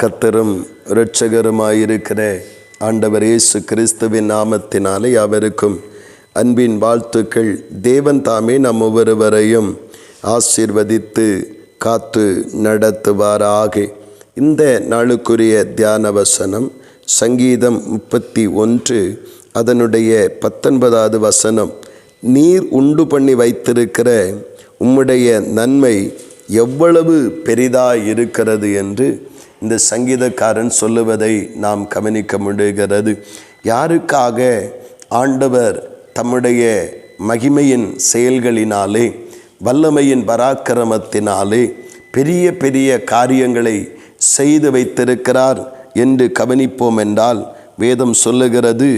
கர்த்தரும் இரட்சகருமாயிருக்கிற ஆண்டவர் இயேசு கிறிஸ்துவின் நாமத்தினாலே அவருக்கும் அன்பின் வாழ்த்துக்கள். தேவன் தாமே நம் ஒவ்வொருவரையும் ஆசீர்வதித்து காத்து நடத்துவாராக. இந்த நாளுக்குரிய தியான வசனம் சங்கீதம் 31 அதனுடைய 19வது வசனம். நீர் உண்டு பண்ணி வைத்திருக்கிற உம்முடைய நன்மை எவ்வளவு பெரிதாய் இருக்கிறது என்று இந்த சங்கீதக்காரன் சொல்லுவதை நாம் கவனிக்க முடிகிறது. யாருக்காக ஆண்டவர் தம்முடைய மகிமையின் செயல்களினாலே, வல்லமையின் பராக்கிரமத்தினாலே பெரிய பெரிய காரியங்களை செய்து வைத்திருக்கிறார் என்று கவனிப்போம் என்றால், வேதம் சொல்லுகிறது,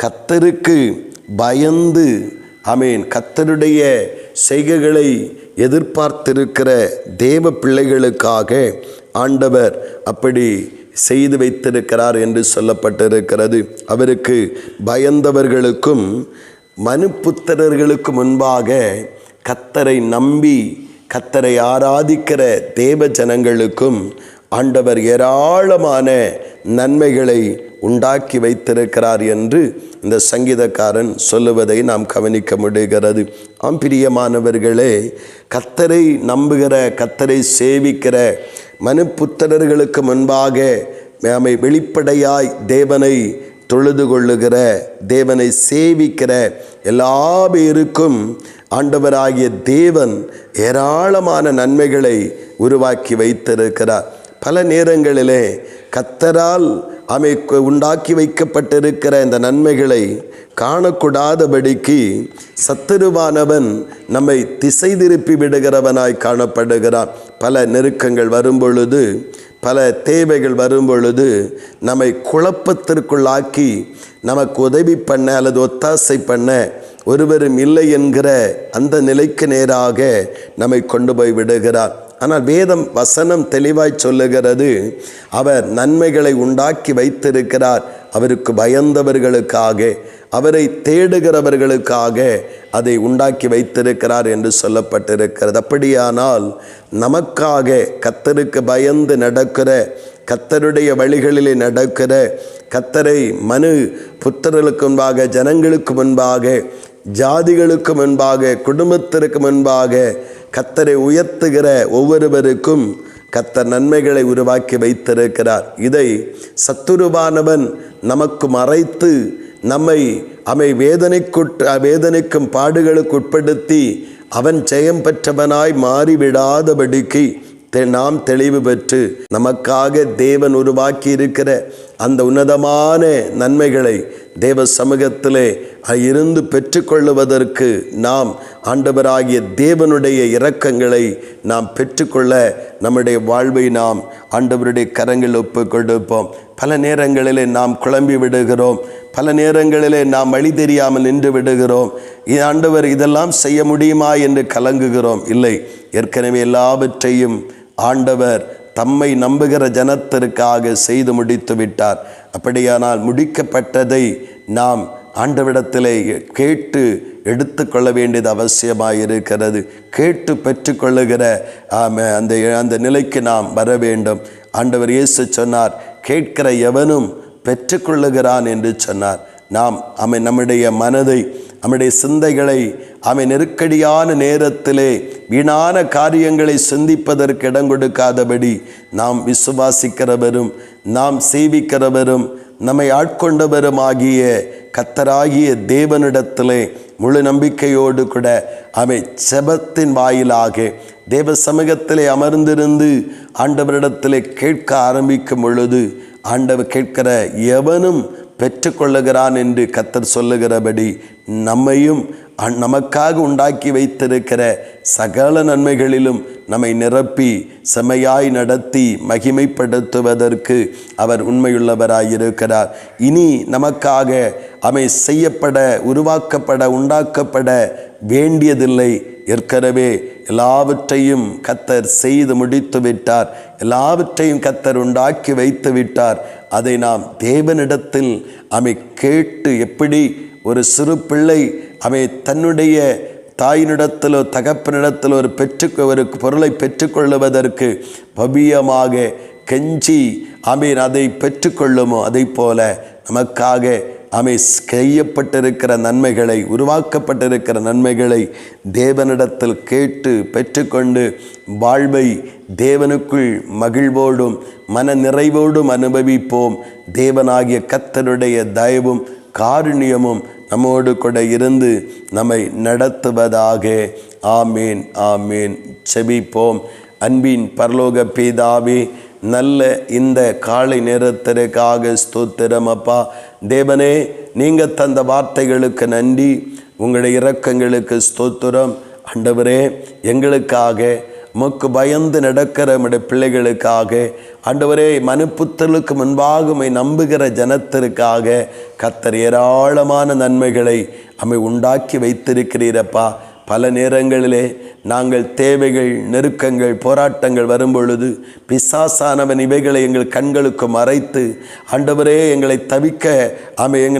கர்த்தருக்கு பயந்து கர்த்தருடைய செய்கைகளை எதிர்பார்த்திருக்கிற தேவ பிள்ளைகளுக்காக ஆண்டவர் அப்படி செய்து வைத்திருக்கிறார் என்று சொல்லப்பட்டிருக்கிறது. அவருக்கு பயந்தவர்களுக்கும் மனுப்புத்திரர்களுக்கு முன்பாக கர்த்தரை நம்பி கர்த்தரை ஆராதிக்கிற தேவ ஜனங்களுக்கும் ஆண்டவர் ஏராளமான நன்மைகளை உண்டாக்கி வைத்திருக்கிறார் என்று இந்த சங்கீதக்காரன் சொல்லுவதை நாம் கவனிக்க முடிகிறது. பிரியமானவர்களே, கர்த்தரை நம்புகிற, கர்த்தரை சேவிக்கிற மனுப்புத்திரர்களுக்கு முன்பாக வெளிப்படையாய் தேவனை தொழுது கொள்ளுகிற, தேவனை சேவிக்கிற எல்லா பேருக்கும் ஆண்டவராகிய தேவன் ஏராளமான நன்மைகளை உருவாக்கி வைத்திருக்கிறார். பல நேரங்களிலே கர்த்தரால் உண்டாக்கி வைக்கப்பட்டிருக்கிற இந்த நன்மைகளை காணக்கூடாதபடிக்கு சத்துருவானவன் நம்மை திசை திருப்பி விடுகிறவனாய் காணப்படுகிறான். பல நெருக்கங்கள் வரும்பொழுது, பல தேவைகள் வரும்பொழுது நம்மை குழப்பத்திற்குள்ளாக்கி நமக்கு உதவி பண்ண அல்லது ஒத்தாசை பண்ண ஒருவரும் இல்லை என்கிற அந்த நிலைக்கு நேராக நம்மை கொண்டு போய் விடுகிறார். ஆனால் வேதம் வசனம் தெளிவாய் சொல்லுகிறது, அவர் நன்மைகளை உண்டாக்கி வைத்திருக்கிறார் அவருக்கு பயந்தவர்களுக்காக, அவரை தேடுகிறவர்களுக்காக அதை உண்டாக்கி வைத்திருக்கிறார் என்று சொல்லப்பட்டிருக்கிறது. அப்படியானால் நமக்காக கர்த்தருக்கு பயந்து நடக்கிற, கர்த்தருடைய வழிகளிலே நடக்கிற, கர்த்தரை மனு புத்திரர்களுக்கு முன்பாக, ஜனங்களுக்கு முன்பாக, ஜாதிகளுக்கு முன்பாக, குடும்பத்திற்கு முன்பாக கர்த்தரை உயர்த்துகிற ஒவ்வொருவருக்கும் கர்த்தர் நன்மைகளை உருவாக்கி வைத்திருக்கிறார். இதை சத்துருவானவன் நமக்கு மறைத்து நம்மை வேதனைக்கும் பாடுகளுக்கு உட்படுத்தி அவன் ஜெயம் பெற்றவனாய் மாறிவிடாதபடிக்கு நாம் தெளிவு பெற்று நமக்காக தேவன் உருவாக்கி இருக்கிற அந்த உன்னதமான நன்மைகளை தேவ சமூகத்திலே இருந்து பெற்றுக்கொள்ளுவதற்கு நாம் ஆண்டவராகிய தேவனுடைய இரக்கங்களை நாம் பெற்றுக்கொள்ள நம்முடைய வாழ்வை நாம் ஆண்டவருடைய கரங்கள் ஒப்பு கொடுப்போம். பல நேரங்களிலே நாம் குழம்பி விடுகிறோம், பல நேரங்களிலே நாம் வழி தெரியாமல் நின்று விடுகிறோம். ஆண்டவர் இதெல்லாம் செய்ய முடியுமா என்று கலங்குகிறோம். இல்லை, ஏற்கனவே எல்லாவற்றையும் ஆண்டவர் தம்மை நம்புகிற ஜனத்திற்காக செய்து முடித்து விட்டார். அப்படியானால் முடிக்கப்பட்டதை நாம் ஆண்டவரிடத்திலே கேட்டு எடுத்துக்கொள்ள வேண்டியது அவசியமாயிருக்கிறது. கேட்டு பெற்றுக்கொள்ளுகிற அந்த நிலைக்கு நாம் வர வேண்டும். ஆண்டவர் இயேசு சொன்னார், கேட்கிற எவனும் பெற்றுக்கொள்ளுகிறான் என்று சொன்னார். நாம் நம்முடைய மனதை, நம்முடைய சிந்தைகளை நெருக்கடியான நேரத்திலே வீணான காரியங்களை சிந்திப்பதற்கு இடம் கொடுக்காதபடி நாம் விசுவாசிக்கிறவரும், நாம் சேவிக்கிறவரும், நம்மை ஆட்கொண்டவரும் ஆகிய கர்த்தராகிய தேவனிடத்திலே முழு நம்பிக்கையோடு கூட செபத்தின் வாயிலாக தேவ சமூகத்திலே அமர்ந்திருந்து ஆண்டவரிடத்திலே கேட்க ஆரம்பிக்கும் பொழுது, ஆண்டவர் கேட்கிற எவனும் பெற்றுக்கொள்ளுகிறான் என்று கர்த்தர் சொல்லுகிறபடி நம்மையும் நமக்காக உண்டாக்கி வைத்திருக்கிற சகல நன்மைகளிலும் நம்மை நிரப்பி செம்மையாய் நடத்தி மகிமைப்படுத்துவதற்கு அவர் உண்மையுள்ளவராயிருக்கிறார். இனி நமக்காக செய்யப்பட, உருவாக்கப்பட, உண்டாக்கப்பட வேண்டியதில்லை. ஏற்கனவே எல்லாவற்றையும் கர்த்தர் செய்து முடித்து விட்டார். எல்லாவற்றையும் கர்த்தர் உண்டாக்கி வைத்து விட்டார். அதை நாம் தேவனிடத்தில் கேட்டு, எப்படி ஒரு சிறு பிள்ளை தன்னுடைய தாயினிடத்திலோ தகப்பனிடத்திலோ ஒரு பொருளை பெற்றுக்கொள்ளுவதற்கு பவியமாக கெஞ்சி ஆமீன் அதை பெற்றுக்கொள்ளுமோ அதை போல நமக்காக செய்யப்பட்டிருக்கிற நன்மைகளை, உருவாக்கப்பட்டிருக்கிற நன்மைகளை தேவனிடத்தில் கேட்டு பெற்றுக்கொண்டு வாழ்வை தேவனுக்குள் மகிழ்வோடும் மன நிறைவோடும் அனுபவிப்போம். தேவனாகிய கர்த்தருடைய தயவும் காருண்யமும் நம்மோடு கூட இருந்து நம்மை நடத்துவதாக. ஆமீன், ஆமீன். செபிப்போம். அன்பின் பரலோக பிதாவே, நல்ல இந்த காலை நேரத்திற்காக ஸ்தோத்திரம் அப்பா. தேவனே, நீங்கள் தந்த வார்த்தைகளுக்கு நன்றி, உங்களுடைய இரக்கங்களுக்கு ஸ்தோத்திரம். ஆண்டவரே, எங்களுக்காக உமக்கு பயந்து நடக்கிற நம்முடைய பிள்ளைகளுக்காக, ஆண்டவரே, மனுப்புத்தலுக்கு முன்பாக நம்புகிற ஜனத்திற்காக கர்த்தர் ஏராளமான நன்மைகளை உண்டாக்கி வைத்திருக்கிறீரப்பா. பல நேரங்களிலே நாங்கள் தேவைகள், நெருக்கங்கள், போராட்டங்கள் வரும்பொழுது பிசாசானவன் இவைகளை எங்கள் கண்களுக்கு மறைத்து ஆண்டவரே எங்களை தவிக்க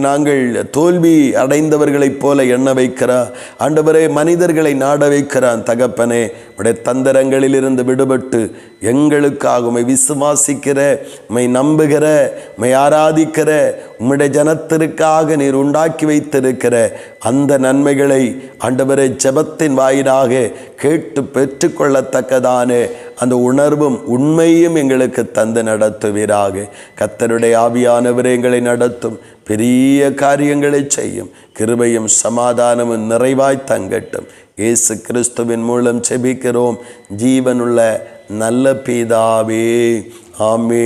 நாங்கள் தோல்வி அடைந்தவர்களைப் போல எண்ண வைக்கிறார். ஆண்டவரே, மனிதர்களை நாட வைக்கிறான். தகப்பனே, உடைய தந்திரங்களிலிருந்து விடுபட்டு எங்களுக்காக உம்மை விசுவாசிக்கிற, உம்மை நம்புகிற, உம்மை ஆராதிக்கிற உம்முடைய ஜனத்திற்காக நீர் உண்டாக்கி வைத்திருக்கிற அந்த நன்மைகளை ஆண்டவரே ஜெபத்தின் வாயிலாக கேட்டு பெற்றுக்கொள்ளத்தக்கதான அந்த உணர்வும் உண்மையும் எங்களுக்கு தந்து நடத்துவீராக. கர்த்தருடைய ஆவியானவரே எங்களை நடத்தும், பெரிய காரியங்களை செய்யும். கிருபையும் சமாதானமும் நிறைவாய் தங்கட்டும். இயேசு கிறிஸ்துவின் மூலம் செபிக்கிறோம் ஜீவனுள்ள நல்ல பிதாவே. ஆமென்.